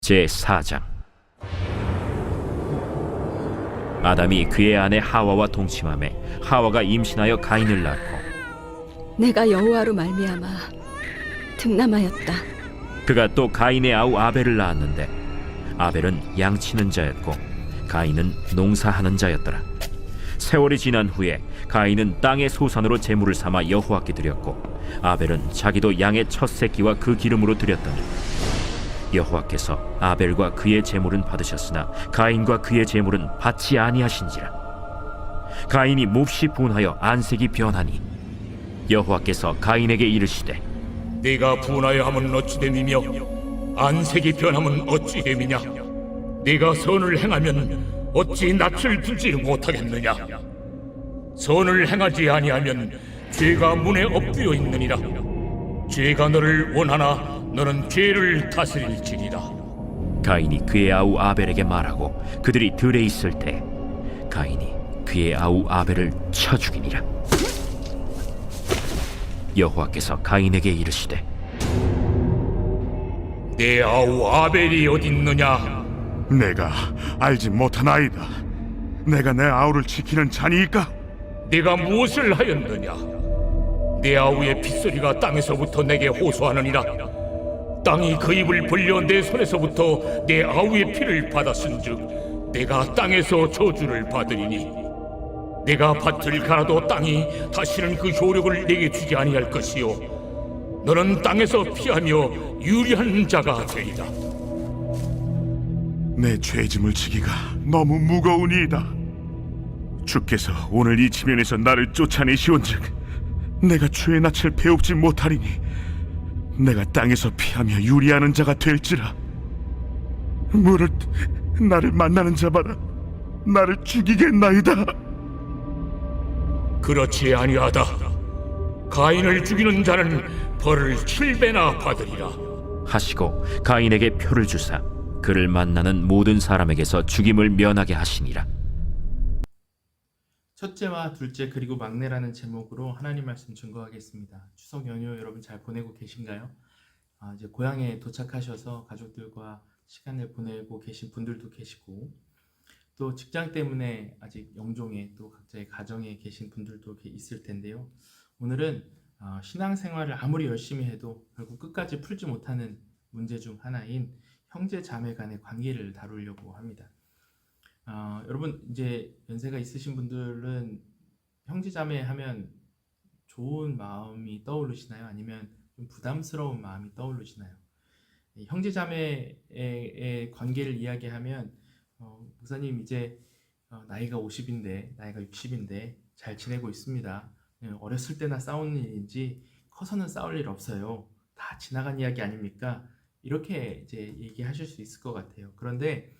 제4장. 아담이 그의 아내 하와와 동침하매 하와가 임신하여 가인을 낳고 내가 여호와로 말미암아 득남하였다. 그가 또 가인의 아우 아벨을 낳았는데 아벨은 양치는 자였고 가인은 농사하는 자였더라. 세월이 지난 후에 가인은 땅의 소산으로 제물을 삼아 여호와께 드렸고 아벨은 자기도 양의 첫 새끼와 그 기름으로 드렸더니 여호와께서 아벨과 그의 제물은 받으셨으나 가인과 그의 제물은 받지 아니하신지라. 가인이 몹시 분하여 안색이 변하니 여호와께서 가인에게 이르시되 네가 분하여 함은 어찌 됨이며 안색이 변함은 어찌 됨이냐. 네가 선을 행하면 어찌 낯을 들지 못하겠느냐. 선을 행하지 아니하면 죄가 문에 엎드려 있느니라. 죄가 너를 원하나 너는 죄를 다스릴지니라. 가인이 그의 아우 아벨에게 말하고 그들이 들에 있을 때 가인이 그의 아우 아벨을 쳐 죽이니라. 여호와께서 가인에게 이르시되 내 아우 아벨이 어딨느냐. 내가 알지 못하나이다. 내가 내 아우를 지키는 자니이까? 네가 무엇을 하였느냐. 내 아우의 핏소리가 땅에서부터 내게 호소하느니라. 땅이 그 입을 벌려 내 손에서부터 내 아우의 피를 받았은즉 내가 땅에서 저주를 받으리니 내가 밭을 갈아도 땅이 다시는 그 효력을 내게 주지 아니할 것이요 너는 땅에서 피하며 유리한 자가 되리라. 내 죄짐을 지기가 너무 무거우니이다. 주께서 오늘 이 지면에서 나를 쫓아내시온즉 내가 죄의 낯을 배웁지 못하리니 내가 땅에서 피하며 유리하는 자가 될지라. 무릇 나를 만나는 자마다 나를 죽이겠나이다. 그렇지 아니하다. 가인을 죽이는 자는 벌을 7배나 받으리라. 하시고 가인에게 표를 주사 그를 만나는 모든 사람에게서 죽임을 면하게 하시니라. 첫째와 둘째 그리고 막내라는 제목으로 하나님 말씀 증거하겠습니다. 추석 연휴 여러분 잘 보내고 계신가요? 이제 고향에 도착하셔서 가족들과 시간을 보내고 계신 분들도 계시고 또 직장 때문에 아직 영종에 또 각자의 가정에 계신 분들도 있을 텐데요. 오늘은 신앙생활을 아무리 열심히 해도 결국 끝까지 풀지 못하는 문제 중 하나인 형제 자매 간의 관계를 다루려고 합니다. 여러분 이제 연세가 있으신 분들은 형제자매 하면 좋은 마음이 떠오르시나요? 아니면 좀 부담스러운 마음이 떠오르시나요? 형제자매의 관계를 이야기하면 목사님 이제 나이가 50인데 나이가 60인데 잘 지내고 있습니다. 어렸을 때나 싸우는 일인지 커서는 싸울 일 없어요. 다 지나간 이야기 아닙니까? 이렇게 이제 얘기하실 수 있을 것 같아요. 그런데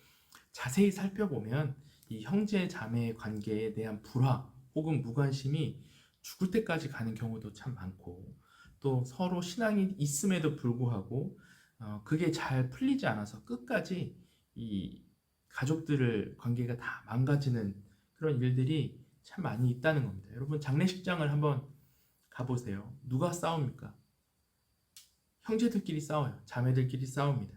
자세히 살펴보면 이 형제 자매의 관계에 대한 불화 혹은 무관심이 죽을 때까지 가는 경우도 참 많고 또 서로 신앙이 있음에도 불구하고 그게 잘 풀리지 않아서 끝까지 이 가족들을 관계가 다 망가지는 그런 일들이 참 많이 있다는 겁니다. 여러분 장례식장을 한번 가보세요. 누가 싸웁니까? 형제들끼리 싸워요. 자매들끼리 싸웁니다.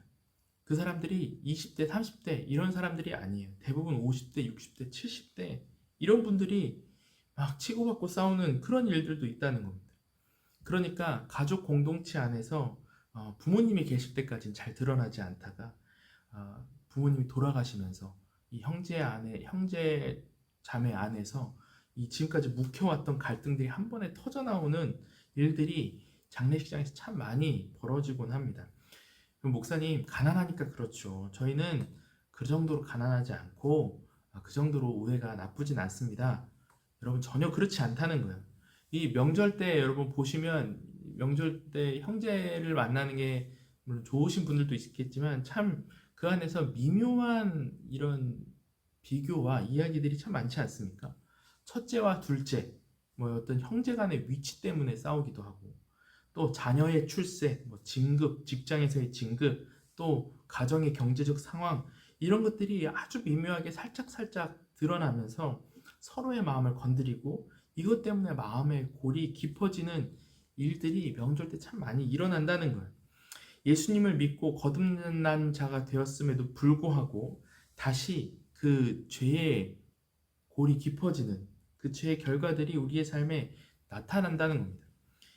그 사람들이 20대, 30대 이런 사람들이 아니에요. 대부분 50대, 60대, 70대 이런 분들이 막 치고받고 싸우는 그런 일들도 있다는 겁니다. 그러니까 가족 공동체 안에서 부모님이 계실 때까지는 잘 드러나지 않다가 부모님이 돌아가시면서 이 형제 자매 안에서 이 지금까지 묵혀왔던 갈등들이 한 번에 터져나오는 일들이 장례식장에서 참 많이 벌어지곤 합니다. 그럼 목사님 가난하니까 그렇죠. 저희는 그 정도로 가난하지 않고 그 정도로 우애가 나쁘진 않습니다. 여러분 전혀 그렇지 않다는 거예요. 이 명절 때 여러분 보시면 명절 때 형제를 만나는 게 물론 좋으신 분들도 있겠지만 참 그 안에서 미묘한 이런 비교와 이야기들이 참 많지 않습니까? 첫째와 둘째 뭐 어떤 형제 간의 위치 때문에 싸우기도 하고 또 자녀의 출세, 뭐 진급, 직장에서의 진급, 또 가정의 경제적 상황 이런 것들이 아주 미묘하게 살짝 드러나면서 서로의 마음을 건드리고 이것 때문에 마음의 골이 깊어지는 일들이 명절 때 참 많이 일어난다는 거예요. 예수님을 믿고 거듭난 자가 되었음에도 불구하고 다시 그 죄의 골이 깊어지는 그 죄의 결과들이 우리의 삶에 나타난다는 겁니다.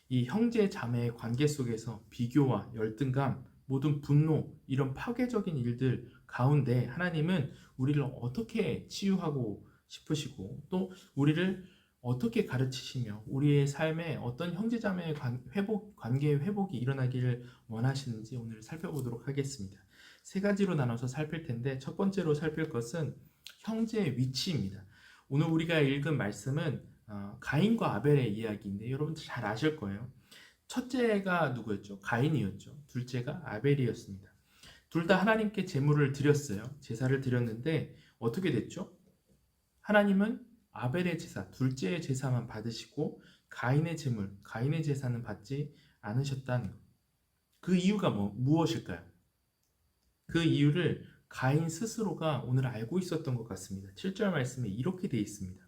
이 형제 자매의 관계 속에서 비교와 열등감, 모든 분노, 이런 파괴적인 일들 가운데 하나님은 우리를 어떻게 치유하고 싶으시고 또 우리를 어떻게 가르치시며 우리의 삶에 어떤 형제자매의 관계의 회복이 일어나기를 원하시는지 오늘 살펴보도록 하겠습니다. 세 가지로 나눠서 살필 텐데 첫 번째로 살필 것은 형제의 위치입니다. 오늘 우리가 읽은 말씀은 가인과 아벨의 이야기인데 여러분들 잘 아실 거예요. 첫째가 누구였죠? 가인이었죠. 둘째가 아벨이었습니다. 둘 다 하나님께 제물을 드렸어요. 제사를 드렸는데 어떻게 됐죠? 하나님은 아벨의 제사, 둘째의 제사만 받으시고 가인의 제물, 가인의 제사는 받지 않으셨다는 것. 그 이유가 무엇일까요? 그 이유를 가인 스스로가 오늘 알고 있었던 것 같습니다. 7절 말씀에 이렇게 되어 있습니다.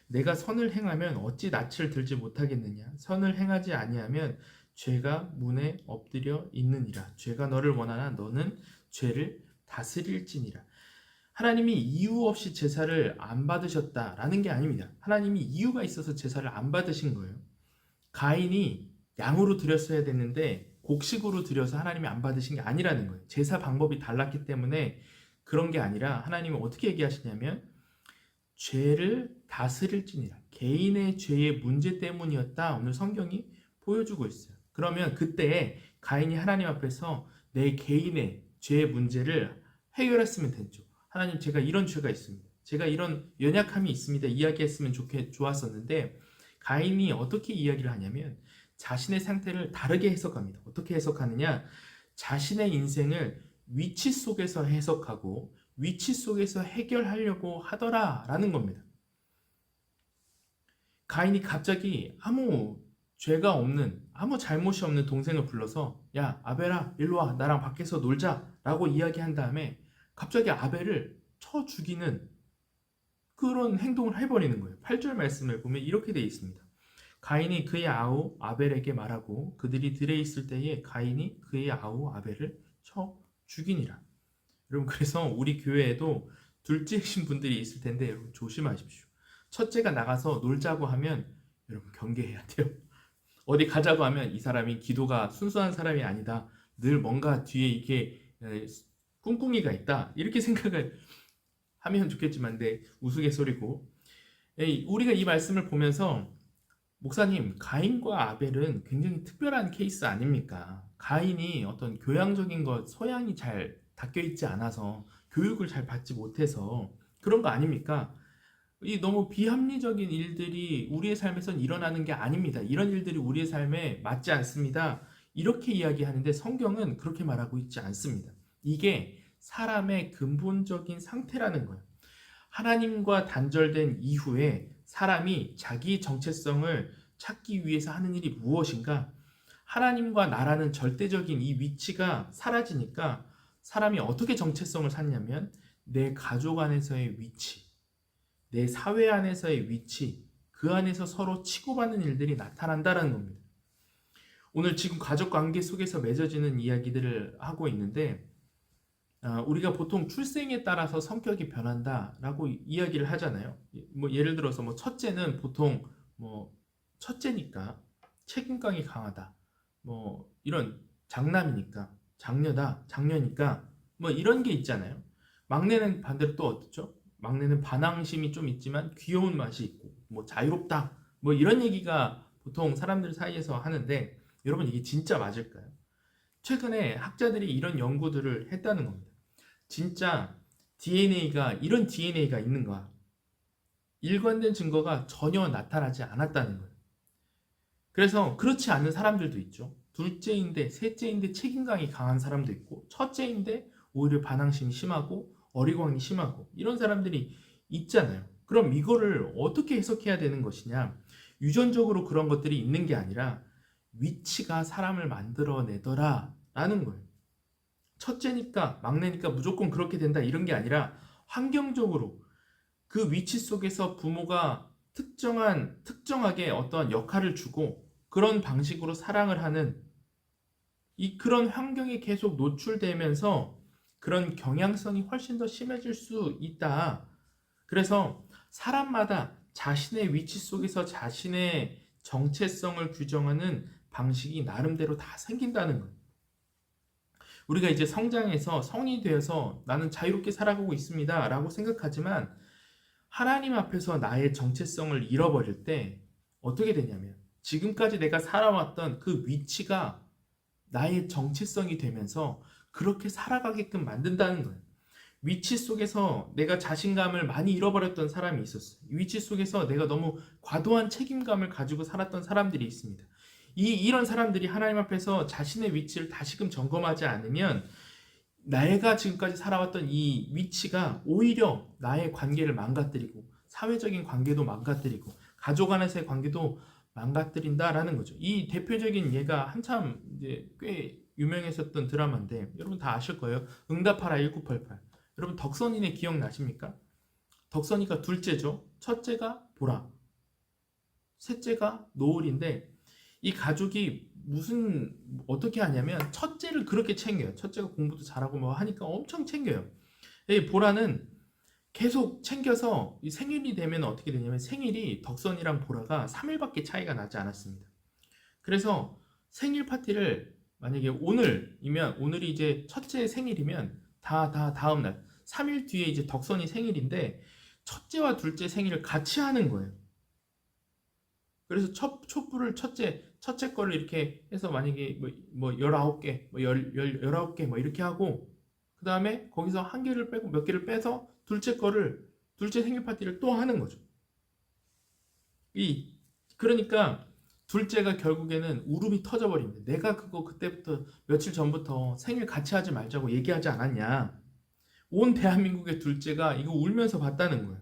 내가 선을 행하면 어찌 낯을 들지 못하겠느냐? 선을 행하지 아니하면 죄가 문에 엎드려 있느니라. 죄가 너를 원하나 너는 죄를 다스릴지니라. 하나님이 이유 없이 제사를 안 받으셨다라는 게 아닙니다. 하나님이 이유가 있어서 제사를 안 받으신 거예요. 가인이 양으로 드렸어야 됐는데 곡식으로 드려서 하나님이 안 받으신 게 아니라는 거예요. 제사 방법이 달랐기 때문에 그런 게 아니라 하나님은 어떻게 얘기하시냐면 죄를 다스릴지니라. 개인의 죄의 문제 때문이었다. 오늘 성경이 보여주고 있어요. 그러면 그때 가인이 하나님 앞에서 내 개인의 죄의 문제를 해결했으면 됐죠. 하나님, 제가 이런 죄가 있습니다. 제가 이런 연약함이 있습니다. 이야기했으면 좋았었는데 가인이 어떻게 이야기를 하냐면 자신의 상태를 다르게 해석합니다. 어떻게 해석하느냐? 자신의 인생을 위치 속에서 해석하고 위치 속에서 해결하려고 하더라라는 겁니다. 가인이 갑자기 아무 죄가 없는, 아무 잘못이 없는 동생을 불러서 야, 아벨아, 일로 와, 나랑 밖에서 놀자 라고 이야기한 다음에 갑자기 아벨을 쳐 죽이는 그런 행동을 해버리는 거예요. 8절 말씀을 보면 이렇게 되어 있습니다. 가인이 그의 아우 아벨에게 말하고 그들이 들에 있을 때에 가인이 그의 아우 아벨을 쳐 죽이니라. 여러분, 그래서 우리 교회에도 둘째이신 분들이 있을 텐데 여러분 조심하십시오. 첫째가 나가서 놀자고 하면 여러분 경계해야 돼요. 어디 가자고 하면 이 사람이 기도가 순수한 사람이 아니다. 늘 뭔가 뒤에 이게 꿍꿍이가 있다. 이렇게 생각을 하면 좋겠지만 네, 우스갯소리고. 우리가 이 말씀을 보면서 목사님, 가인과 아벨은 굉장히 특별한 케이스 아닙니까? 가인이 어떤 교양적인 것, 소양이 잘 닦여있지 않아서 교육을 잘 받지 못해서 그런 거 아닙니까? 이 너무 비합리적인 일들이 우리의 삶에선 일어나는 게 아닙니다. 이런 일들이 우리의 삶에 맞지 않습니다. 이렇게 이야기하는데 성경은 그렇게 말하고 있지 않습니다. 이게 사람의 근본적인 상태라는 거예요. 하나님과 단절된 이후에 사람이 자기 정체성을 찾기 위해서 하는 일이 무엇인가? 하나님과 나라는 절대적인 이 위치가 사라지니까 사람이 어떻게 정체성을 찾냐면 내 가족 안에서의 위치, 내 사회 안에서의 위치, 그 안에서 서로 치고받는 일들이 나타난다는 겁니다. 오늘 지금 가족 관계 속에서 맺어지는 이야기들을 하고 있는데 우리가 보통 출생에 따라서 성격이 변한다라고 이야기를 하잖아요. 예를 들어서 첫째는 보통 첫째니까 책임감이 강하다. 이런 장남이니까 장녀다, 장녀니까 이런 게 있잖아요. 막내는 반대로 또 어떻죠? 막내는 반항심이 좀 있지만 귀여운 맛이 있고 자유롭다. 이런 얘기가 보통 사람들 사이에서 하는데 여러분, 이게 진짜 맞을까요? 최근에 학자들이 이런 연구들을 했다는 겁니다. 진짜 DNA가 이런 DNA가 있는가? 일관된 증거가 전혀 나타나지 않았다는 거예요. 그래서 그렇지 않은 사람들도 있죠. 둘째인데 셋째인데 책임감이 강한 사람도 있고 첫째인데 오히려 반항심이 심하고 어리광이 심하고 이런 사람들이 있잖아요. 그럼 이거를 어떻게 해석해야 되는 것이냐? 유전적으로 그런 것들이 있는 게 아니라 위치가 사람을 만들어내더라 라는 거예요. 첫째니까 막내니까 무조건 그렇게 된다 이런 게 아니라 환경적으로 그 위치 속에서 부모가 특정하게 어떤 역할을 주고 그런 방식으로 사랑을 하는 그런 환경에 계속 노출되면서 그런 경향성이 훨씬 더 심해질 수 있다. 그래서 사람마다 자신의 위치 속에서 자신의 정체성을 규정하는 방식이 나름대로 다 생긴다는 거예요. 우리가 이제 성장해서 성인이 되어서 나는 자유롭게 살아가고 있습니다 라고 생각하지만 하나님 앞에서 나의 정체성을 잃어버릴 때 어떻게 되냐면 지금까지 내가 살아왔던 그 위치가 나의 정체성이 되면서 그렇게 살아가게끔 만든다는 거예요. 위치 속에서 내가 자신감을 많이 잃어버렸던 사람이 있었어요. 위치 속에서 내가 너무 과도한 책임감을 가지고 살았던 사람들이 있습니다. 이런 사람들이 하나님 앞에서 자신의 위치를 다시금 점검하지 않으면 내가 지금까지 살아왔던 이 위치가 오히려 나의 관계를 망가뜨리고 사회적인 관계도 망가뜨리고 가족 안에서의 관계도 망가뜨린다라는 거죠. 이 대표적인 예가 한참 이제 꽤 유명했었던 드라마인데 여러분 다 아실 거예요. 응답하라 1988. 여러분 덕선이네 기억나십니까? 덕선이가 둘째죠. 첫째가 보라, 셋째가 노을인데 이 가족이 어떻게 하냐면 첫째를 그렇게 챙겨요. 첫째가 공부도 잘하고 뭐 하니까 엄청 챙겨요. 이 보라는 계속 챙겨서 이 생일이 되면 어떻게 되냐면 생일이 덕선이랑 보라가 3일밖에 차이가 나지 않았습니다. 그래서 생일 파티를 만약에 오늘이 이제 첫째 생일이면 다 다음 날 3일 뒤에 이제 덕선이 생일인데 첫째와 둘째 생일을 같이 하는 거예요. 그래서 촛불을 첫째 거를 이렇게 해서 만약에 뭐 19개, 뭐 19개 뭐 이렇게 하고 그 다음에 거기서 한 개를 빼고 몇 개를 빼서 둘째 생일 파티를 또 하는 거죠. 그러니까 둘째가 결국에는 울음이 터져버립니다. 내가 그때부터 며칠 전부터 생일 같이 하지 말자고 얘기하지 않았냐. 온 대한민국의 둘째가 이거 울면서 봤다는 거예요.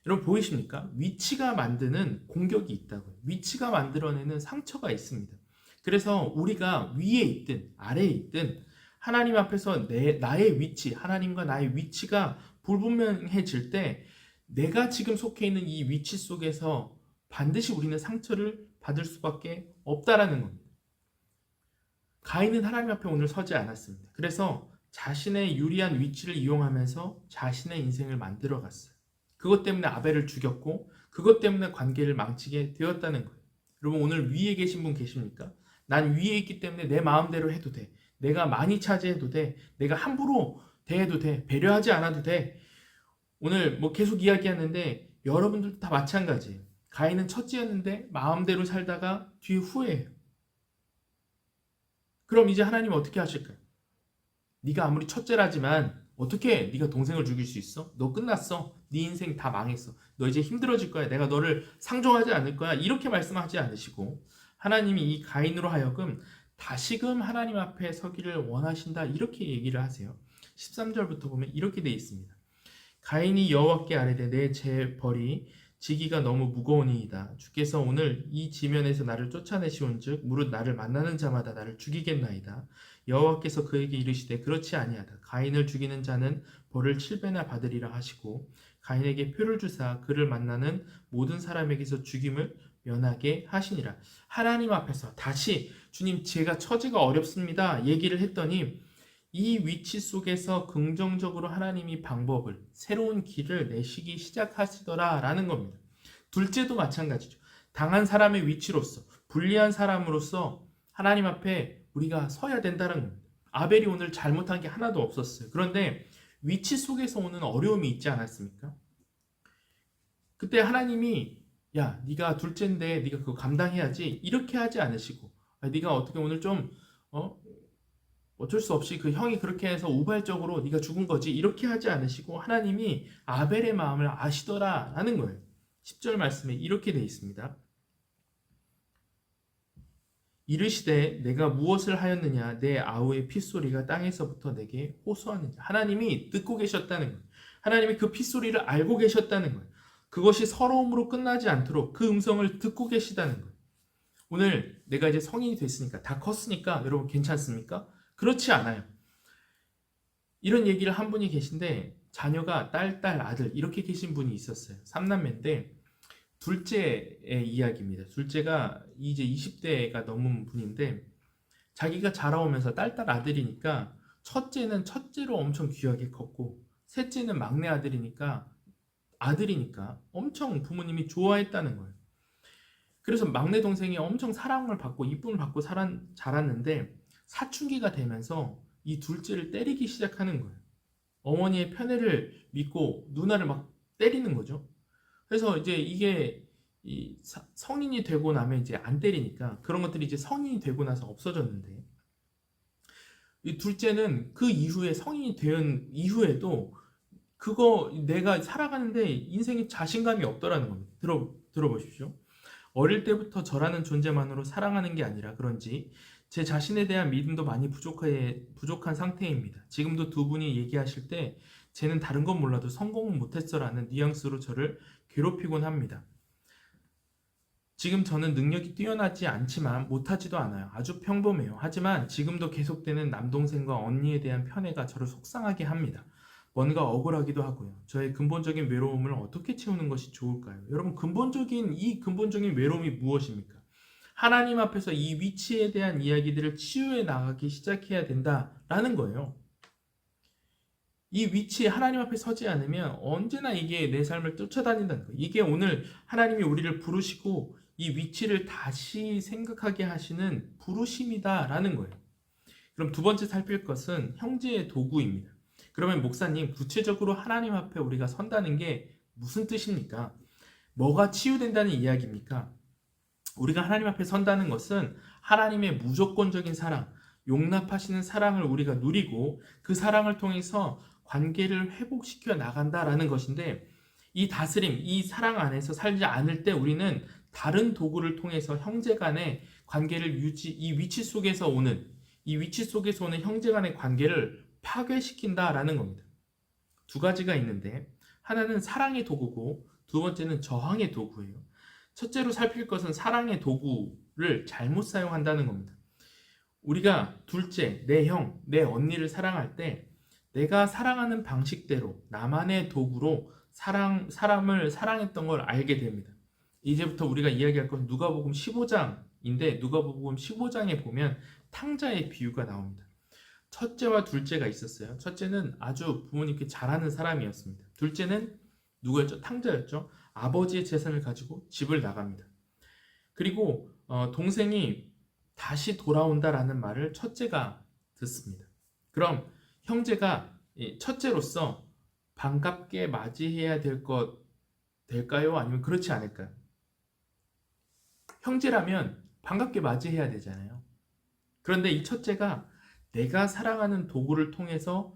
여러분 보이십니까? 위치가 만드는 공격이 있다고요. 위치가 만들어내는 상처가 있습니다. 그래서 우리가 위에 있든 아래에 있든 하나님 앞에서 나의 위치, 하나님과 나의 위치가 불분명해질 때 내가 지금 속해 있는 이 위치 속에서 반드시 우리는 상처를 받을 수밖에 없다라는 겁니다. 가인은 하나님 앞에 오늘 서지 않았습니다. 그래서 자신의 유리한 위치를 이용하면서 자신의 인생을 만들어갔어요. 그것 때문에 아벨을 죽였고 그것 때문에 관계를 망치게 되었다는 거예요. 여러분 오늘 위에 계신 분 계십니까? 난 위에 있기 때문에 내 마음대로 해도 돼. 내가 많이 차지해도 돼. 내가 함부로 대해도 돼. 배려하지 않아도 돼. 오늘 뭐 계속 이야기하는데 여러분들도 다 마찬가지예요. 가인은 첫째였는데 마음대로 살다가 뒤에 후회해요. 그럼 이제 하나님 어떻게 하실까요? 네가 아무리 첫째라지만 어떻게 네가 동생을 죽일 수 있어? 너 끝났어. 네 인생 다 망했어. 너 이제 힘들어질 거야. 내가 너를 상종하지 않을 거야. 이렇게 말씀하지 않으시고 하나님이 이 가인으로 하여금 다시금 하나님 앞에 서기를 원하신다. 이렇게 얘기를 하세요. 13절부터 보면 이렇게 되어 있습니다. 가인이 여호와께 아뢰되 내 재벌이 지기가 너무 무거우니이다. 주께서 오늘 이 지면에서 나를 쫓아내시온즉 무릇 나를 만나는 자마다 나를 죽이겠나이다. 여호와께서 그에게 이르시되 그렇지 아니하다. 가인을 죽이는 자는 벌을 7배나 받으리라 하시고 가인에게 표를 주사 그를 만나는 모든 사람에게서 죽임을 면하게 하시니라. 하나님 앞에서 다시 주님 제가 처지가 어렵습니다 얘기를 했더니 이 위치 속에서 긍정적으로 하나님이 방법을 새로운 길을 내시기 시작하시더라 라는 겁니다. 둘째도 마찬가지죠. 당한 사람의 위치로서 불리한 사람으로서 하나님 앞에 우리가 서야 된다는 겁니다. 아벨이 오늘 잘못한 게 하나도 없었어요. 그런데 위치 속에서 오는 어려움이 있지 않았습니까? 그때 하나님이 야 네가 둘째인데 네가 그거 감당해야지 이렇게 하지 않으시고 네가 어떻게 오늘 좀 어쩔 수 없이 그 형이 그렇게 해서 우발적으로 네가 죽은 거지 이렇게 하지 않으시고 하나님이 아벨의 마음을 아시더라 라는 거예요. 10절 말씀에 이렇게 되어 있습니다. 이르시되 내가 무엇을 하였느냐 내 아우의 핏소리가 땅에서부터 내게 호소하느냐. 하나님이 듣고 계셨다는 거예요. 하나님이 그 핏소리를 알고 계셨다는 거예요. 그것이 서러움으로 끝나지 않도록 그 음성을 듣고 계시다는 거예요. 오늘 내가 이제 성인이 됐으니까 다 컸으니까 여러분 괜찮습니까? 그렇지 않아요. 이런 얘기를 한 분이 계신데 자녀가 딸, 아들 이렇게 계신 분이 있었어요. 3남매인데 둘째의 이야기입니다. 둘째가 이제 20대가 넘은 분인데 자기가 자라오면서 딸 아들이니까 첫째는 첫째로 엄청 귀하게 컸고 셋째는 막내 아들이니까 엄청 부모님이 좋아했다는 거예요. 그래서 막내 동생이 엄청 사랑을 받고 이쁨을 받고 자랐는데 사춘기가 되면서 이 둘째를 때리기 시작하는 거예요. 어머니의 편애를 믿고 누나를 막 때리는 거죠. 그래서 이제 이게 성인이 되고 나면 이제 안 때리니까 그런 것들이 이제 성인이 되고 나서 없어졌는데, 이 둘째는 그 이후에 성인이 된 이후에도 그거 내가 살아가는데 인생에 자신감이 없더라는 겁니다. 들어보십시오. 어릴 때부터 저라는 존재만으로 사랑하는 게 아니라 그런지 제 자신에 대한 믿음도 많이 부족한 상태입니다. 지금도 두 분이 얘기하실 때 쟤는 다른 건 몰라도 성공은 못했어라는 뉘앙스로 저를 괴롭히곤 합니다. 지금 저는 능력이 뛰어나지 않지만 못하지도 않아요. 아주 평범해요. 하지만 지금도 계속되는 남동생과 언니에 대한 편애가 저를 속상하게 합니다. 뭔가 억울하기도 하고요. 저의 근본적인 외로움을 어떻게 채우는 것이 좋을까요? 여러분, 근본적인 외로움이 무엇입니까? 하나님 앞에서 이 위치에 대한 이야기들을 치유해 나가기 시작해야 된다라는 거예요. 이 위치에 하나님 앞에 서지 않으면 언제나 이게 내 삶을 쫓아다닌다는 거예요. 이게 오늘 하나님이 우리를 부르시고 이 위치를 다시 생각하게 하시는 부르심이다라는 거예요. 그럼 두 번째 살필 것은 형제의 도구입니다. 그러면 목사님, 구체적으로 하나님 앞에 우리가 선다는 게 무슨 뜻입니까? 뭐가 치유된다는 이야기입니까? 우리가 하나님 앞에 선다는 것은 하나님의 무조건적인 사랑, 용납하시는 사랑을 우리가 누리고 그 사랑을 통해서 관계를 회복시켜 나간다라는 것인데, 이 다스림, 이 사랑 안에서 살지 않을 때 우리는 다른 도구를 통해서 형제 간의 관계를 이 위치 속에서 오는 형제 간의 관계를 파괴시킨다라는 겁니다. 두 가지가 있는데, 하나는 사랑의 도구고 두 번째는 저항의 도구예요. 첫째로 살필 것은 사랑의 도구를 잘못 사용한다는 겁니다. 우리가 둘째, 내 형, 내 언니를 사랑할 때 내가 사랑하는 방식대로 나만의 도구로 사람을 사랑했던 걸 알게 됩니다. 이제부터 우리가 이야기할 것은 누가복음 15장인데 누가복음 15장에 보면 탕자의 비유가 나옵니다. 첫째와 둘째가 있었어요. 첫째는 아주 부모님께 잘하는 사람이었습니다. 둘째는 누구였죠? 탕자였죠. 아버지의 재산을 가지고 집을 나갑니다. 그리고 동생이 다시 돌아온다라는 말을 첫째가 듣습니다. 그럼 형제가 첫째로서 반갑게 맞이해야 될까요? 아니면 그렇지 않을까요? 형제라면 반갑게 맞이해야 되잖아요. 그런데 이 첫째가 내가 사랑하는 도구를 통해서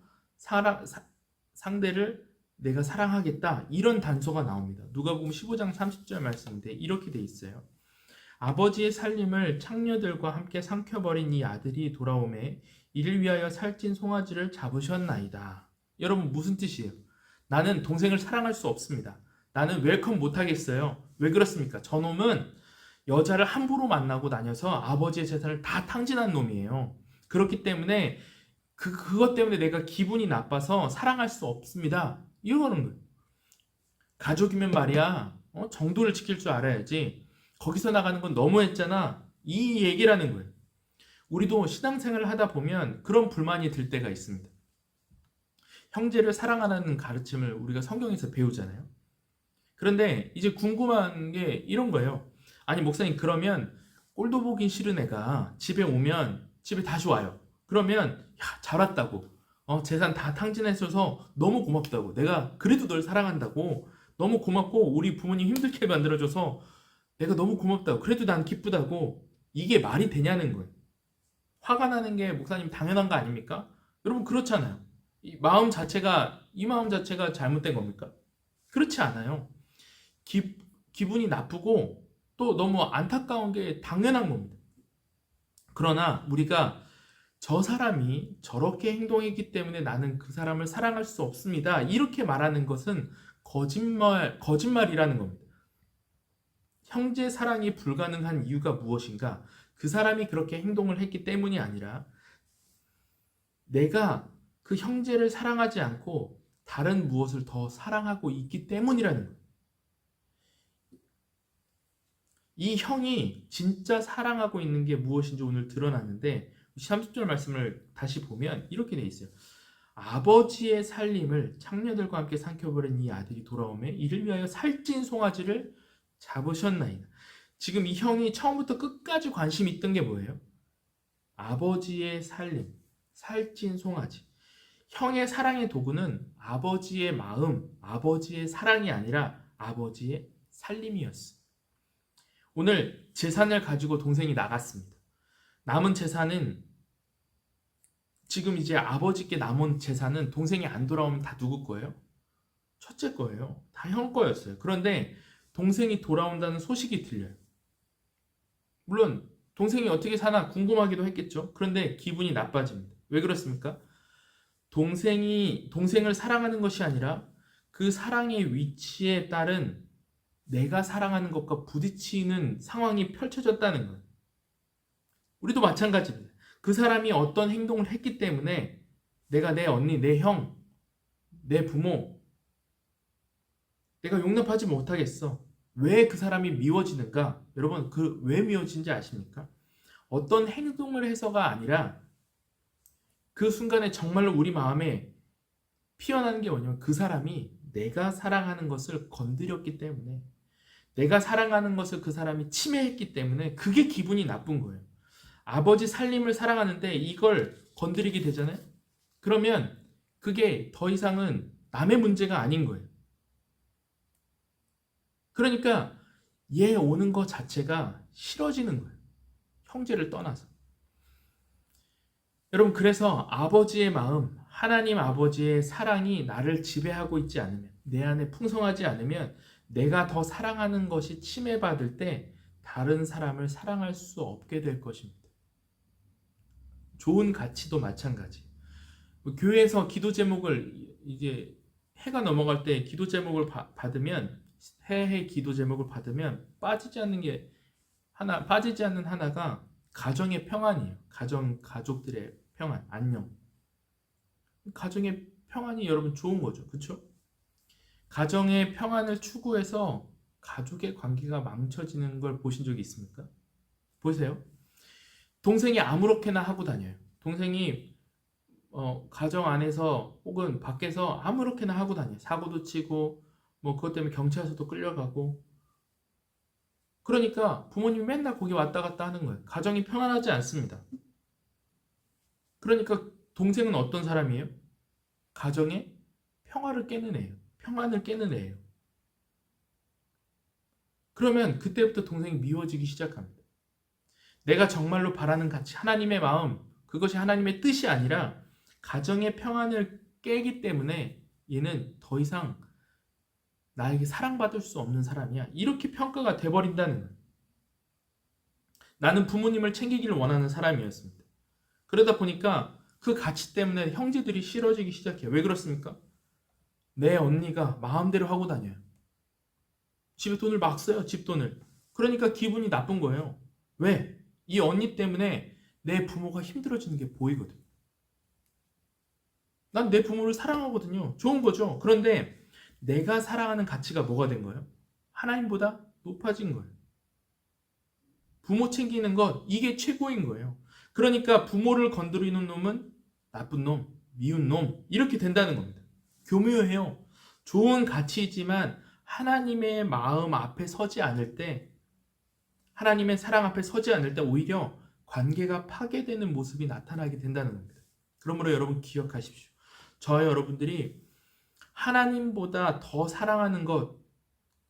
상대를 내가 사랑하겠다, 이런 단서가 나옵니다. 누가복음 15장 30절 말씀인데 이렇게 돼 있어요. 아버지의 살림을 창녀들과 함께 삼켜버린 이 아들이 돌아오매 이를 위하여 살찐 송아지를 잡으셨나이다. 여러분, 무슨 뜻이에요? 나는 동생을 사랑할 수 없습니다. 나는 웰컴 못하겠어요. 왜 그렇습니까? 저놈은 여자를 함부로 만나고 다녀서 아버지의 재산을 다 탕진한 놈이에요. 그렇기 때문에 그것 때문에 내가 기분이 나빠서 사랑할 수 없습니다. 이러는 거예요. 가족이면 말이야, 정도를 지킬 줄 알아야지. 거기서 나가는 건 너무했잖아. 이 얘기라는 거예요. 우리도 신앙생활을 하다 보면 그런 불만이 들 때가 있습니다. 형제를 사랑하라는 가르침을 우리가 성경에서 배우잖아요. 그런데 이제 궁금한 게 이런 거예요. 아니 목사님, 그러면 꼴도 보기 싫은 애가 집에 오면 집에 다시 와요. 그러면 잘 왔다고, 재산 다 탕진해줘서 너무 고맙다고, 내가 그래도 널 사랑한다고, 너무 고맙고 우리 부모님 힘들게 만들어줘서 내가 너무 고맙다고, 그래도 난 기쁘다고, 이게 말이 되냐는 거예요. 화가 나는 게 목사님 당연한 거 아닙니까? 여러분, 그렇잖아요. 이 마음 자체가 잘못된 겁니까? 그렇지 않아요. 기분이 나쁘고 또 너무 안타까운 게 당연한 겁니다. 그러나 우리가 저 사람이 저렇게 행동했기 때문에 나는 그 사람을 사랑할 수 없습니다, 이렇게 말하는 것은 거짓말이라는 겁니다. 형제 사랑이 불가능한 이유가 무엇인가? 그 사람이 그렇게 행동을 했기 때문이 아니라 내가 그 형제를 사랑하지 않고 다른 무엇을 더 사랑하고 있기 때문이라는 거예요. 이 형이 진짜 사랑하고 있는 게 무엇인지 오늘 드러났는데, 30절 말씀을 다시 보면 이렇게 돼 있어요. 아버지의 살림을 창녀들과 함께 삼켜버린 이 아들이 돌아오매 이를 위하여 살찐 송아지를 잡으셨나이다. 지금 이 형이 처음부터 끝까지 관심 있던 게 뭐예요? 아버지의 살림, 살찐 송아지. 형의 사랑의 도구는 아버지의 마음, 아버지의 사랑이 아니라 아버지의 살림이었어. 오늘 재산을 가지고 동생이 나갔습니다. 남은 재산은 지금 이제 아버지께 남은 재산은 동생이 안 돌아오면 다 누구 거예요? 첫째 거예요. 다 형 거였어요. 그런데 동생이 돌아온다는 소식이 들려요. 물론 동생이 어떻게 사나 궁금하기도 했겠죠. 그런데 기분이 나빠집니다. 왜 그렇습니까? 동생을 사랑하는 것이 아니라 그 사랑의 위치에 따른 내가 사랑하는 것과 부딪히는 상황이 펼쳐졌다는 거예요. 우리도 마찬가지입니다. 그 사람이 어떤 행동을 했기 때문에 내가 내 언니, 내 형, 내 부모 내가 용납하지 못하겠어. 왜 그 사람이 미워지는가? 여러분, 그 왜 미워진지 아십니까? 어떤 행동을 해서가 아니라 그 순간에 정말로 우리 마음에 피어나는 게 뭐냐면 그 사람이 내가 사랑하는 것을 건드렸기 때문에, 내가 사랑하는 것을 그 사람이 침해했기 때문에 그게 기분이 나쁜 거예요. 아버지 살림을 사랑하는데 이걸 건드리게 되잖아요. 그러면 그게 더 이상은 남의 문제가 아닌 거예요. 그러니까 얘 오는 것 자체가 싫어지는 거예요. 형제를 떠나서. 여러분, 그래서 아버지의 마음, 하나님 아버지의 사랑이 나를 지배하고 있지 않으면, 내 안에 풍성하지 않으면 내가 더 사랑하는 것이 침해받을 때 다른 사람을 사랑할 수 없게 될 것입니다. 좋은 가치도 마찬가지. 교회에서 기도 제목을 이제 해가 넘어갈 때 기도 제목을 받으면, 해의 기도 제목을 받으면 빠지지 않는 하나가 가정의 평안이에요. 가족들의 평안, 안녕. 가정의 평안이 여러분 좋은 거죠. 그렇죠? 가정의 평안을 추구해서 가족의 관계가 망쳐지는 걸 보신 적이 있습니까? 보세요. 동생이 아무렇게나 하고 다녀요. 동생이 가정 안에서 혹은 밖에서 아무렇게나 하고 다녀요. 사고도 치고 그것 때문에 경찰서도 끌려가고. 그러니까 부모님이 맨날 거기 왔다 갔다 하는 거예요. 가정이 평안하지 않습니다. 그러니까 동생은 어떤 사람이에요? 가정의 평화를 깨는 애예요. 평안을 깨는 애예요. 그러면 그때부터 동생이 미워지기 시작합니다. 내가 정말로 바라는 가치, 하나님의 마음, 그것이 하나님의 뜻이 아니라 가정의 평안을 깨기 때문에 얘는 더 이상 나에게 사랑받을 수 없는 사람이야. 이렇게 평가가 돼버린다는 거예요. 나는 부모님을 챙기기를 원하는 사람이었습니다. 그러다 보니까 그 가치 때문에 형제들이 싫어지기 시작해요. 왜 그렇습니까? 내 언니가 마음대로 하고 다녀요. 집에 돈을 막 써요. 집돈을. 그러니까 기분이 나쁜 거예요. 왜? 이 언니 때문에 내 부모가 힘들어지는 게 보이거든. 난 내 부모를 사랑하거든요. 좋은 거죠. 그런데 내가 사랑하는 가치가 뭐가 된 거예요? 하나님보다 높아진 거예요. 부모 챙기는 것, 이게 최고인 거예요. 그러니까 부모를 건드리는 놈은 나쁜 놈, 미운 놈, 이렇게 된다는 겁니다. 교묘해요. 좋은 가치이지만 하나님의 마음 앞에 서지 않을 때, 하나님의 사랑 앞에 서지 않을 때 오히려 관계가 파괴되는 모습이 나타나게 된다는 겁니다. 그러므로 여러분 기억하십시오. 저와 여러분들이 하나님보다 더 사랑하는 것,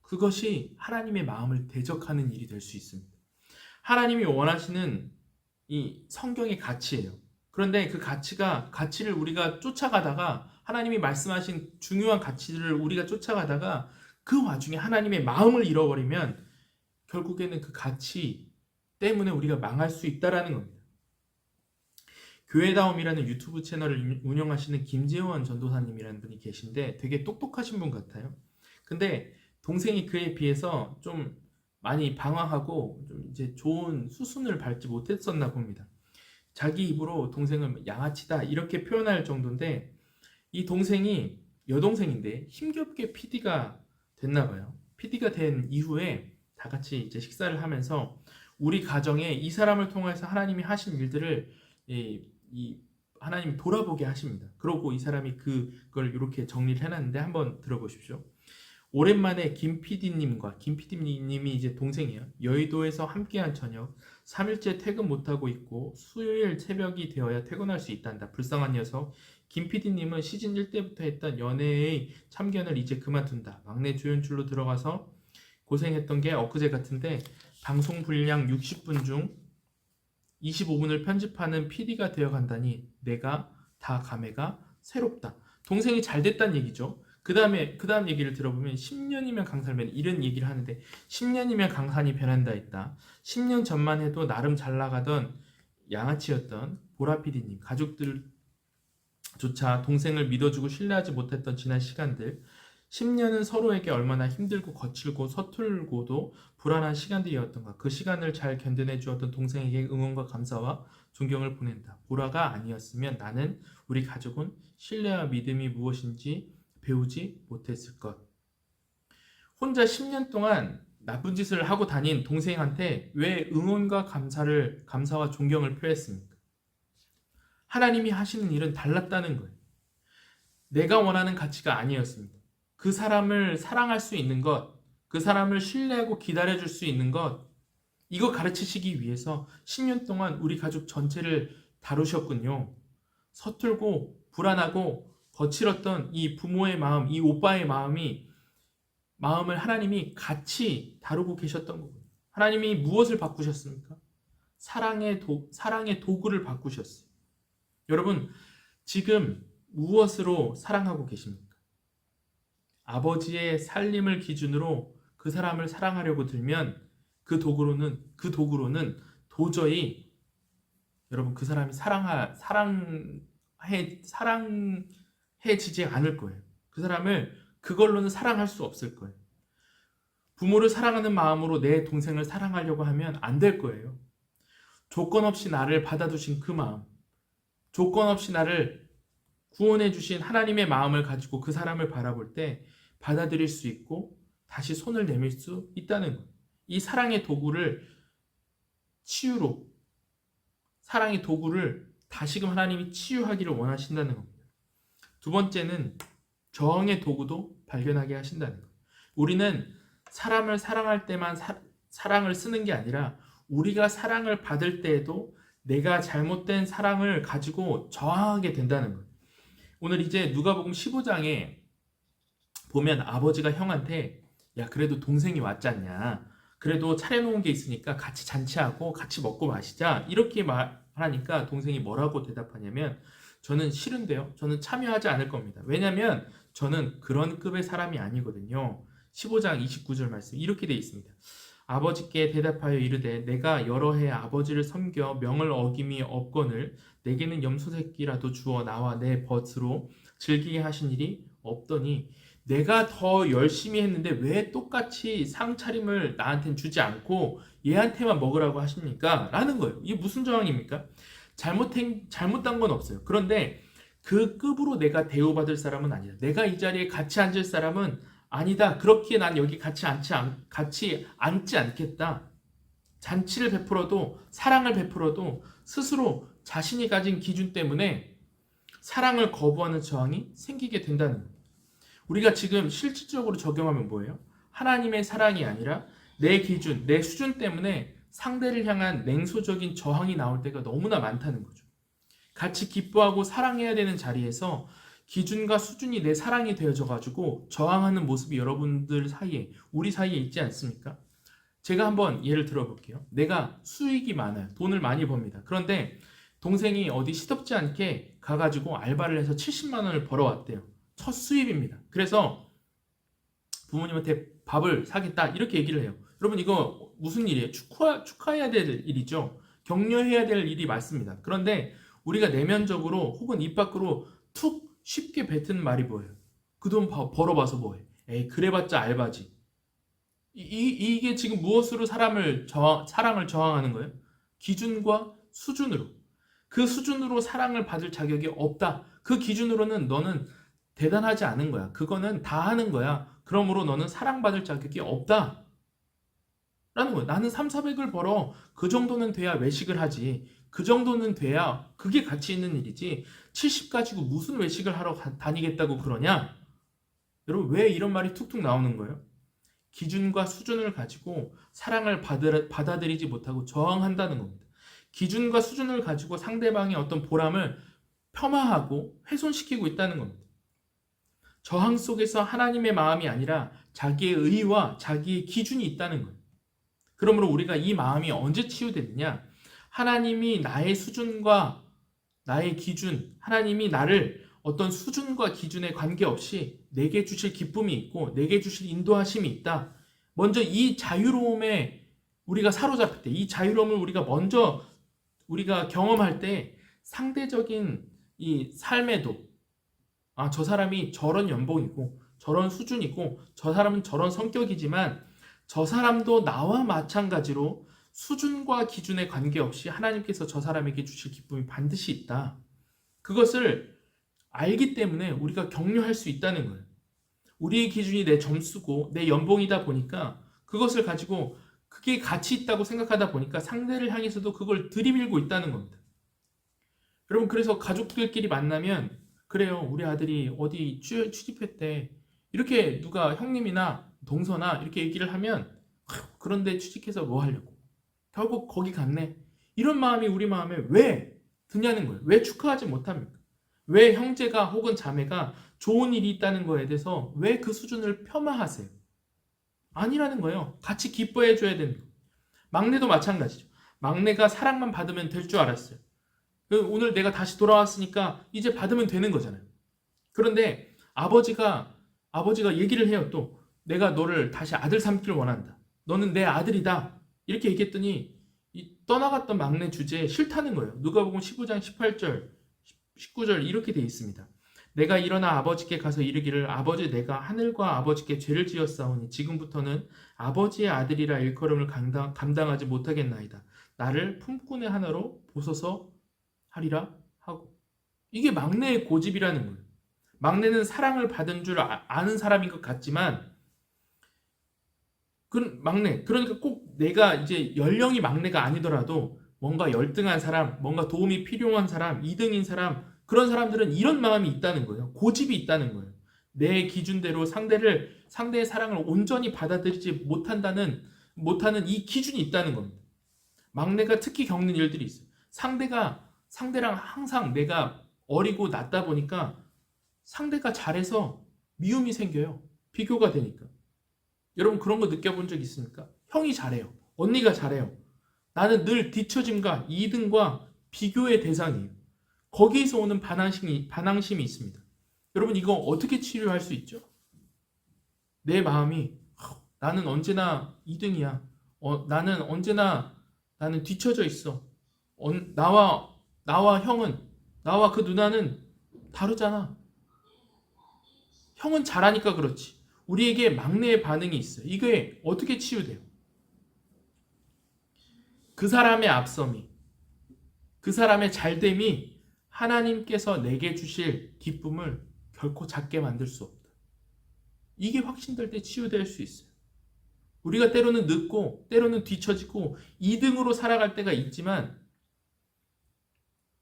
그것이 하나님의 마음을 대적하는 일이 될 수 있습니다. 하나님이 원하시는 이 성경의 가치예요. 그런데 그 가치를 우리가 쫓아가다가, 하나님이 말씀하신 중요한 가치를 우리가 쫓아가다가 그 와중에 하나님의 마음을 잃어버리면 결국에는 그 가치 때문에 우리가 망할 수 있다는 겁니다. 교회다움이라는 유튜브 채널을 운영하시는 김재원 전도사님이라는 분이 계신데 되게 똑똑하신 분 같아요. 근데 동생이 그에 비해서 좀 많이 방황하고 좀 이제 좋은 수순을 밟지 못했었나 봅니다. 자기 입으로 동생을 양아치다 이렇게 표현할 정도인데, 이 동생이 여동생인데 힘겹게 PD가 됐나 봐요. PD가 된 이후에 다 같이 이제 식사를 하면서 우리 가정에 이 사람을 통해서 하나님이 하신 일들을 이 하나님이 돌아보게 하십니다. 그러고 이 사람이 그걸 이렇게 정리를 해놨는데 한번 들어보십시오. 오랜만에 김 PD님이 이제 동생이에요. 여의도에서 함께한 저녁 3일째 퇴근 못하고 있고 수요일 새벽이 되어야 퇴근할 수 있단다. 불쌍한 녀석. 김 PD님은 시즌 1때부터 했던 연애의 참견을 이제 그만둔다. 막내 조연출로 들어가서 고생했던 게 엊그제 같은데 방송 분량 60분 중 25분을 편집하는 PD가 되어간다니 내가 다 감회가 새롭다. 동생이 잘 됐다는 얘기죠. 그 다음 얘기를 들어보면 10년이면 강살면 이런 얘기를 하는데 10년이면 강산이 변한다 했다. 10년 전만 해도 나름 잘 나가던 양아치였던 보라 PD님 가족들조차 동생을 믿어주고 신뢰하지 못했던 지난 시간들 10년은 서로에게 얼마나 힘들고 거칠고 서툴고도 불안한 시간들이었던가. 그 시간을 잘 견뎌내 주었던 동생에게 응원과 감사와 존경을 보낸다. 보라가 아니었으면 나는 우리 가족은 신뢰와 믿음이 무엇인지 배우지 못했을 것. 혼자 10년 동안 나쁜 짓을 하고 다닌 동생한테 왜 응원과 감사와 존경을 표했습니까? 하나님이 하시는 일은 달랐다는 거예요. 내가 원하는 가치가 아니었습니다. 그 사람을 사랑할 수 있는 것, 그 사람을 신뢰하고 기다려줄 수 있는 것, 이거 가르치시기 위해서 10년 동안 우리 가족 전체를 다루셨군요. 서툴고 불안하고 거칠었던 이 부모의 마음, 이 오빠의 마음을 하나님이 같이 다루고 계셨던 거군요. 하나님이 무엇을 바꾸셨습니까? 사랑의 도구를 바꾸셨어요. 여러분, 지금 무엇으로 사랑하고 계십니까? 아버지의 살림을 기준으로 그 사람을 사랑하려고 들면 그 도구로는 도저히 여러분 그 사람이 사랑해지지 않을 거예요. 그 사람을 그걸로는 사랑할 수 없을 거예요. 부모를 사랑하는 마음으로 내 동생을 사랑하려고 하면 안 될 거예요. 조건 없이 나를 받아두신 그 마음, 조건 없이 나를 구원해 주신 하나님의 마음을 가지고 그 사람을 바라볼 때 받아들일 수 있고 다시 손을 내밀 수 있다는 거예요. 이 사랑의 도구를 사랑의 도구를 다시금 하나님이 치유하기를 원하신다는 겁니다. 두 번째는 저항의 도구도 발견하게 하신다는 거예요. 우리는 사람을 사랑할 때만 사랑을 쓰는 게 아니라 우리가 사랑을 받을 때에도 내가 잘못된 사랑을 가지고 저항하게 된다는 거예요. 오늘 이제 누가복음 15장에 보면 아버지가 형한테 야 그래도 동생이 왔잖냐, 그래도 차려놓은 게 있으니까 같이 잔치하고 같이 먹고 마시자 이렇게 말하니까 동생이 뭐라고 대답하냐면 저는 싫은데요, 저는 참여하지 않을 겁니다. 왜냐면 저는 그런 급의 사람이 아니거든요. 15장 29절 말씀 이렇게 되어 있습니다. 아버지께 대답하여 이르되 내가 여러 해 아버지를 섬겨 명을 어김이 없거늘 내게는 염소 새끼라도 주어 나와 내 벗으로 즐기게 하신 일이 없더니 내가 더 열심히 했는데 왜 똑같이 상차림을 나한테는 주지 않고 얘한테만 먹으라고 하십니까? 라는 거예요. 이게 무슨 저항입니까? 잘못한 건 없어요. 그런데 그 급으로 내가 대우받을 사람은 아니다. 내가 이 자리에 같이 앉을 사람은 아니다. 그렇게 난 여기 같이 앉지 않겠다. 잔치를 베풀어도 사랑을 베풀어도 스스로 자신이 가진 기준 때문에 사랑을 거부하는 저항이 생기게 된다는 거예요. 우리가 지금 실질적으로 적용하면 뭐예요? 하나님의 사랑이 아니라 내 기준, 내 수준 때문에 상대를 향한 냉소적인 저항이 나올 때가 너무나 많다는 거죠. 같이 기뻐하고 사랑해야 되는 자리에서 기준과 수준이 내 사랑이 되어져 가지고 저항하는 모습이 여러분들 사이에, 우리 사이에 있지 않습니까? 제가 한번 예를 들어볼게요. 내가 수익이 많아요. 돈을 많이 법니다. 그런데 동생이 어디 시덥지 않게 가가지고 알바를 해서 70만 원을 벌어왔대요. 첫 수입입니다. 그래서 부모님한테 밥을 사겠다 이렇게 얘기를 해요. 여러분 이거 무슨 일이에요? 축하해야 될 일이죠. 격려해야 될 일이 맞습니다. 그런데 우리가 내면적으로 혹은 입 밖으로 툭 쉽게 뱉은 말이 뭐예요? 그 돈 벌어봐서 뭐해? 에이 그래봤자 알바지. 이게 지금 무엇으로 사랑을 저항하는 거예요? 기준과 수준으로. 그 수준으로 사랑을 받을 자격이 없다. 그 기준으로는 너는 대단하지 않은 거야. 그거는 다 하는 거야. 그러므로 너는 사랑받을 자격이 없다. 라는 거야. 나는 3,400을 벌어. 그 정도는 돼야 외식을 하지. 그 정도는 돼야 그게 가치 있는 일이지 70 가지고 무슨 외식을 하러 다니겠다고 그러냐? 여러분 왜 이런 말이 툭툭 나오는 거예요? 기준과 수준을 가지고 사랑을 받아들이지 못하고 저항한다는 겁니다. 기준과 수준을 가지고 상대방의 어떤 보람을 폄하하고 훼손시키고 있다는 겁니다. 저항 속에서 하나님의 마음이 아니라 자기의 의와 자기의 기준이 있다는 거예요. 그러므로 우리가 이 마음이 언제 치유되느냐? 하나님이 나의 수준과 나의 기준, 하나님이 나를 어떤 수준과 기준에 관계없이 내게 주실 기쁨이 있고 내게 주실 인도하심이 있다. 먼저 이 자유로움에 우리가 사로잡힐 때, 이 자유로움을 우리가 경험할 때 상대적인 이 삶에도 저 사람이 저런 연봉이고 저런 수준이고 저 사람은 저런 성격이지만 저 사람도 나와 마찬가지로 수준과 기준에 관계없이 하나님께서 저 사람에게 주실 기쁨이 반드시 있다. 그것을 알기 때문에 우리가 격려할 수 있다는 거예요. 우리의 기준이 내 점수고 내 연봉이다 보니까 그것을 가지고 그게 가치 있다고 생각하다 보니까 상대를 향해서도 그걸 들이밀고 있다는 겁니다. 여러분 그래서 가족들끼리 만나면 그래요. 우리 아들이 어디 취직했대. 이렇게 누가 형님이나 동서나 이렇게 얘기를 하면 그런데 취직해서 뭐 하려고. 결국 거기 갔네. 이런 마음이 우리 마음에 왜 드냐는 거예요. 왜 축하하지 못합니까? 왜 형제가 혹은 자매가 좋은 일이 있다는 거에 대해서 왜 그 수준을 폄하하세요? 아니라는 거예요. 같이 기뻐해 줘야 되는 거예요. 막내도 마찬가지죠. 막내가 사랑만 받으면 될 줄 알았어요. 오늘 내가 다시 돌아왔으니까 이제 받으면 되는 거잖아요. 그런데 아버지가 얘기를 해요. 또 내가 너를 다시 아들 삼기를 원한다. 너는 내 아들이다. 이렇게 얘기했더니 떠나갔던 막내 주제에 싫다는 거예요. 누가복음 15장 18절 19절 이렇게 돼 있습니다. 내가 일어나 아버지께 가서 이르기를 아버지 내가 하늘과 아버지께 죄를 지었사오니 지금부터는 아버지의 아들이라 일컬음을 감당하지 못하겠나이다. 나를 품꾼의 하나로 보소서 하리라 하고. 이게 막내의 고집이라는 거예요. 막내는 사랑을 받은 줄 아는 사람인 것 같지만 그러니까 꼭 내가 이제 연령이 막내가 아니더라도 뭔가 열등한 사람, 뭔가 도움이 필요한 사람, 2등인 사람, 그런 사람들은 이런 마음이 있다는 거예요. 고집이 있다는 거예요. 내 기준대로 상대의 사랑을 온전히 받아들이지 못하는 이 기준이 있다는 겁니다. 막내가 특히 겪는 일들이 있어요. 상대랑 항상 내가 어리고 낮다 보니까 상대가 잘해서 미움이 생겨요. 비교가 되니까. 여러분 그런 거 느껴본 적 있습니까? 형이 잘해요. 언니가 잘해요. 나는 늘 뒤처짐과 2등과 비교의 대상이에요. 거기에서 오는 반항심이 있습니다. 여러분 이거 어떻게 치료할 수 있죠? 내 마음이 나는 언제나 2등이야. 나는 뒤처져 있어. 나와 형은, 나와 그 누나는 다르잖아. 형은 잘하니까 그렇지. 우리에게 막내의 반응이 있어요. 이게 어떻게 치유돼요? 그 사람의 앞섬이, 그 사람의 잘됨이 하나님께서 내게 주실 기쁨을 결코 작게 만들 수 없다. 이게 확신될 때 치유될 수 있어요. 우리가 때로는 늦고 때로는 뒤처지고 2등으로 살아갈 때가 있지만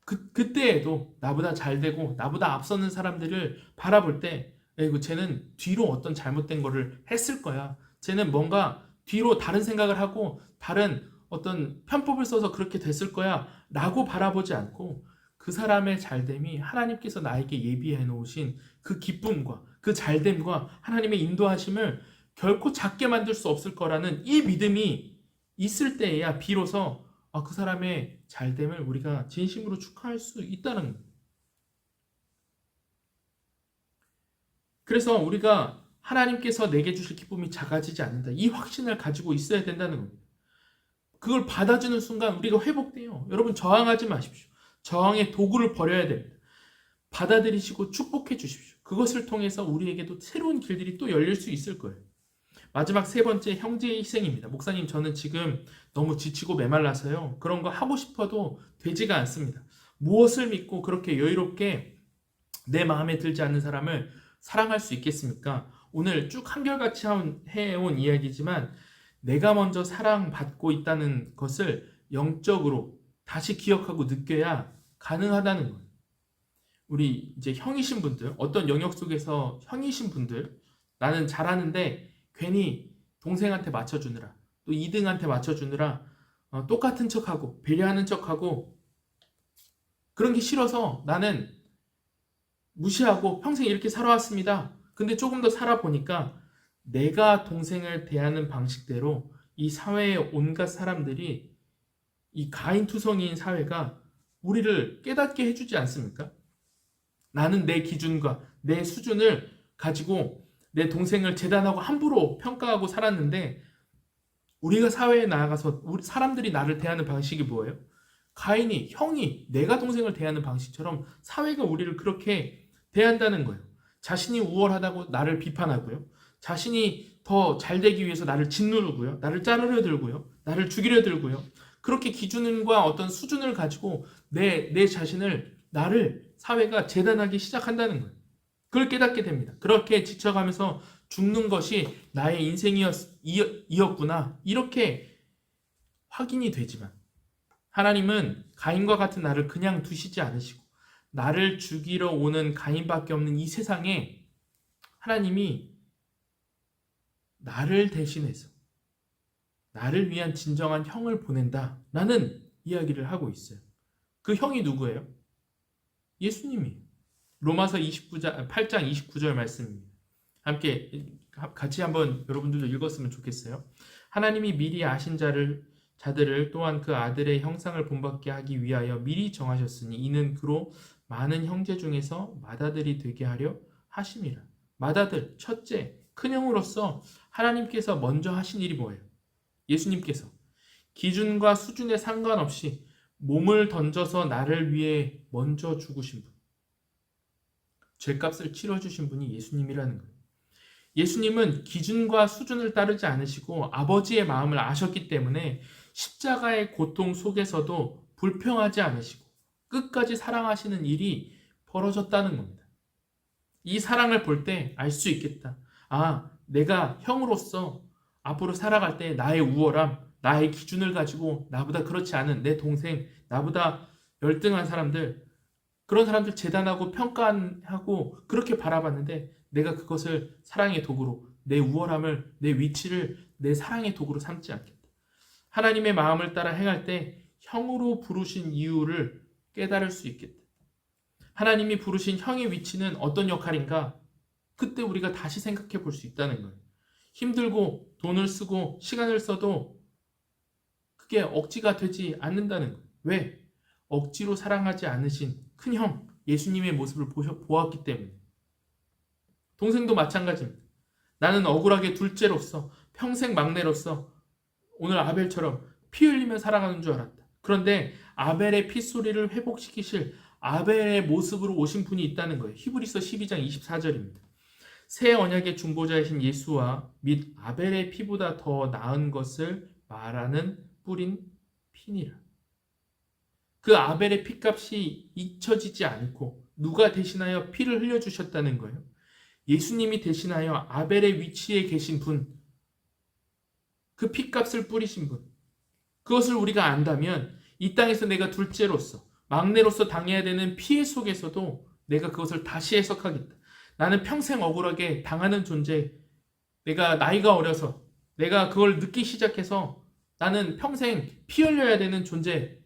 그때에도 나보다 잘되고 나보다 앞서는 사람들을 바라볼 때 쟤는 뒤로 어떤 잘못된 거를 했을 거야. 쟤는 뭔가 뒤로 다른 생각을 하고 다른 어떤 편법을 써서 그렇게 됐을 거야 라고 바라보지 않고 그 사람의 잘됨이 하나님께서 나에게 예비해 놓으신 그 기쁨과 그 잘됨과 하나님의 인도하심을 결코 작게 만들 수 없을 거라는 이 믿음이 있을 때에야 비로소 그 사람의 잘됨을 우리가 진심으로 축하할 수 있다는 거예요. 그래서 우리가 하나님께서 내게 주실 기쁨이 작아지지 않는다. 이 확신을 가지고 있어야 된다는 겁니다. 그걸 받아주는 순간 우리가 회복돼요. 여러분 저항하지 마십시오. 저항의 도구를 버려야 됩니다. 받아들이시고 축복해 주십시오. 그것을 통해서 우리에게도 새로운 길들이 또 열릴 수 있을 거예요. 마지막 세 번째, 형제의 희생입니다. 목사님, 저는 지금 너무 지치고 메말라서요. 그런 거 하고 싶어도 되지가 않습니다. 무엇을 믿고 그렇게 여유롭게 내 마음에 들지 않는 사람을 사랑할 수 있겠습니까? 오늘 쭉 한결같이 해온 이야기지만 내가 먼저 사랑받고 있다는 것을 영적으로 다시 기억하고 느껴야 가능하다는 거예요. 우리 이제 형이신 분들, 어떤 영역 속에서 형이신 분들, 나는 잘하는데 괜히 동생한테 맞춰주느라, 또 2등한테 맞춰주느라 똑같은 척하고 배려하는 척하고 그런 게 싫어서 나는 무시하고 평생 이렇게 살아왔습니다. 근데 조금 더 살아보니까 내가 동생을 대하는 방식대로 이 사회의 온갖 사람들이, 이 가인투성이인 사회가 우리를 깨닫게 해주지 않습니까? 나는 내 기준과 내 수준을 가지고 내 동생을 재단하고 함부로 평가하고 살았는데, 우리가 사회에 나아가서 우리 사람들이 나를 대하는 방식이 뭐예요? 가인이, 형이 내가 동생을 대하는 방식처럼 사회가 우리를 그렇게 대한다는 거예요. 자신이 우월하다고 나를 비판하고요. 자신이 더 잘되기 위해서 나를 짓누르고요. 나를 자르려 들고요. 나를 죽이려 들고요. 그렇게 기준과 어떤 수준을 가지고 내 자신을, 나를 사회가 재단하기 시작한다는 거예요. 그걸 깨닫게 됩니다. 그렇게 지쳐가면서 죽는 것이 나의 인생이었구나, 이렇게 확인이 되지만 하나님은 가인과 같은 나를 그냥 두시지 않으시고 나를 죽이러 오는 가인밖에 없는 이 세상에 하나님이 나를 대신해서 나를 위한 진정한 형을 보낸다라는 이야기를 하고 있어요. 그 형이 누구예요? 예수님이에요. 로마서 8장 29절 말씀입니다. 함께 같이 한번 여러분들도 읽었으면 좋겠어요. 하나님이 미리 아신 자들을 또한 그 아들의 형상을 본받게 하기 위하여 미리 정하셨으니 이는 그로 많은 형제 중에서 맏아들이 되게 하려 하심이라. 맏아들, 첫째, 큰형으로서 하나님께서 먼저 하신 일이 뭐예요? 예수님께서 기준과 수준에 상관없이 몸을 던져서 나를 위해 먼저 죽으신 분, 죄값을 치러주신 분이 예수님이라는 거예요. 예수님은 기준과 수준을 따르지 않으시고 아버지의 마음을 아셨기 때문에 십자가의 고통 속에서도 불평하지 않으시고 끝까지 사랑하시는 일이 벌어졌다는 겁니다. 이 사랑을 볼 때 알 수 있겠다. 아, 내가 형으로서 앞으로 살아갈 때 나의 우월함, 나의 기준을 가지고 나보다 그렇지 않은 내 동생, 나보다 열등한 사람들, 그런 사람들 재단하고 평가하고 그렇게 바라봤는데 내가 그것을 사랑의 도구로, 내 우월함을, 내 위치를 내 사랑의 도구로 삼지 않겠다. 하나님의 마음을 따라 행할 때 형으로 부르신 이유를 깨달을 수 있겠다. 하나님이 부르신 형의 위치는 어떤 역할인가? 그때 우리가 다시 생각해 볼 수 있다는 거예요. 힘들고 돈을 쓰고 시간을 써도 그게 억지가 되지 않는다는 거예요. 왜? 억지로 사랑하지 않으신 큰형 예수님의 모습을 보았기 때문에. 동생도 마찬가지입니다. 나는 억울하게 둘째로서, 평생 막내로서 오늘 아벨처럼 피 흘리며 살아가는 줄 알았다. 그런데 아벨의 핏소리를 회복시키실 아벨의 모습으로 오신 분이 있다는 거예요. 히브리서 12장 24절입니다. 새 언약의 중보자이신 예수와 및 아벨의 피보다 더 나은 것을 말하는 뿌린 피니라. 그 아벨의 피값이 잊혀지지 않고 누가 대신하여 피를 흘려주셨다는 거예요? 예수님이 대신하여 아벨의 위치에 계신 분, 그 피값을 뿌리신 분, 그것을 우리가 안다면 이 땅에서 내가 둘째로서, 막내로서 당해야 되는 피해 속에서도 내가 그것을 다시 해석하겠다. 나는 평생 억울하게 당하는 존재, 내가 나이가 어려서 내가 그걸 늦기 시작해서 나는 평생 피 흘려야 되는 존재,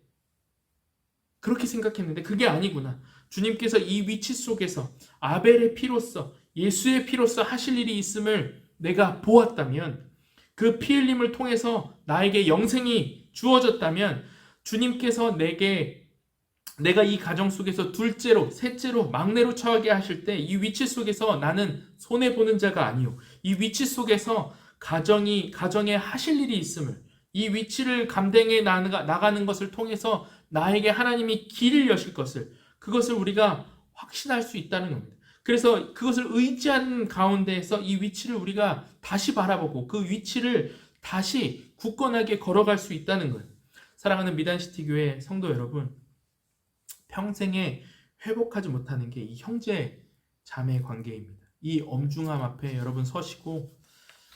그렇게 생각했는데 그게 아니구나. 주님께서 이 위치 속에서 아벨의 피로서, 예수의 피로서 하실 일이 있음을 내가 보았다면, 그 피 흘림을 통해서 나에게 영생이 주어졌다면, 주님께서 내가 이 가정 속에서 둘째로, 셋째로, 막내로 처하게 하실 때 이 위치 속에서 나는 손해보는 자가 아니요, 이 위치 속에서 가정에 하실 일이 있음을, 이 위치를 감당해 나가는 것을 통해서 나에게 하나님이 길을 여실 것을, 그것을 우리가 확신할 수 있다는 겁니다. 그래서 그것을 의지하는 가운데에서 이 위치를 우리가 다시 바라보고 그 위치를 다시 굳건하게 걸어갈 수 있다는 거예요. 사랑하는 미단시티 교회 성도 여러분, 평생에 회복하지 못하는 게 이 형제 자매 관계입니다. 이 엄중함 앞에 여러분 서시고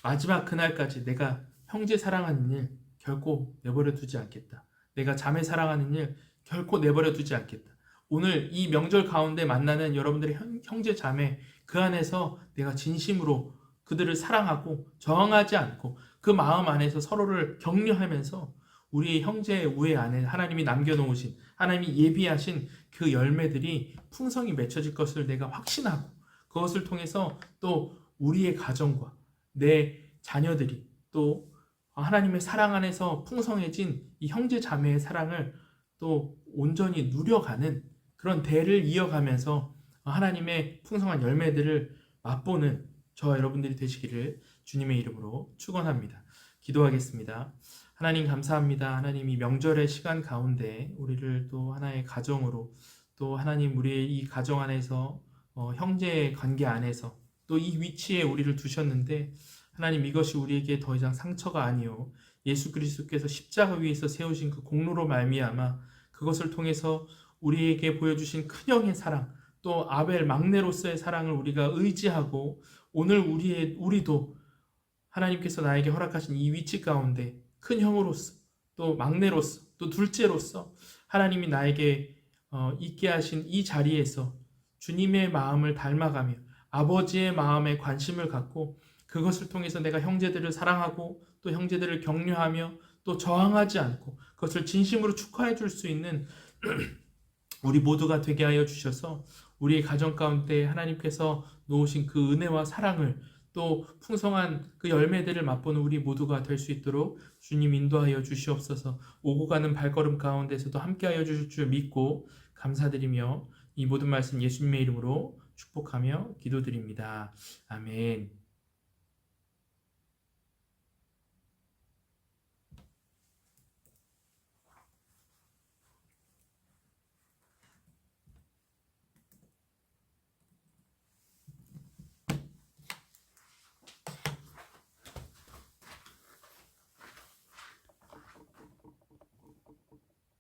마지막 그날까지 내가 형제 사랑하는 일 결코 내버려 두지 않겠다. 내가 자매 사랑하는 일 결코 내버려 두지 않겠다. 오늘 이 명절 가운데 만나는 여러분들의 형제 자매, 그 안에서 내가 진심으로 그들을 사랑하고 저항하지 않고 그 마음 안에서 서로를 격려하면서 우리의 형제의 우애 안에 하나님이 남겨놓으신, 하나님이 예비하신 그 열매들이 풍성히 맺혀질 것을 내가 확신하고, 그것을 통해서 또 우리의 가정과 내 자녀들이 또 하나님의 사랑 안에서 풍성해진 이 형제 자매의 사랑을 또 온전히 누려가는 그런 대를 이어가면서 하나님의 풍성한 열매들을 맛보는 저와 여러분들이 되시기를 주님의 이름으로 축원합니다. 기도하겠습니다. 하나님 감사합니다. 하나님 이 명절의 시간 가운데 우리를 또 하나의 가정으로, 또 하나님 우리의 이 가정 안에서 형제의 관계 안에서 또 이 위치에 우리를 두셨는데, 하나님 이것이 우리에게 더 이상 상처가 아니요 예수 그리스도께서 십자가 위에서 세우신 그 공로로 말미암아 그것을 통해서 우리에게 보여주신 큰형의 사랑, 또 아벨 막내로서의 사랑을 우리가 의지하고 오늘 우리도 하나님께서 나에게 허락하신 이 위치 가운데 큰 형으로서, 또 막내로서, 또 둘째로서 하나님이 나에게 있게 하신 이 자리에서 주님의 마음을 닮아가며 아버지의 마음에 관심을 갖고 그것을 통해서 내가 형제들을 사랑하고 또 형제들을 격려하며 또 저항하지 않고 그것을 진심으로 축하해 줄 수 있는 우리 모두가 되게 하여 주셔서 우리의 가정 가운데 하나님께서 놓으신 그 은혜와 사랑을, 또 풍성한 그 열매들을 맛보는 우리 모두가 될 수 있도록 주님 인도하여 주시옵소서. 오고 가는 발걸음 가운데서도 함께하여 주실 줄 믿고 감사드리며 이 모든 말씀 예수님의 이름으로 축복하며 기도드립니다. 아멘.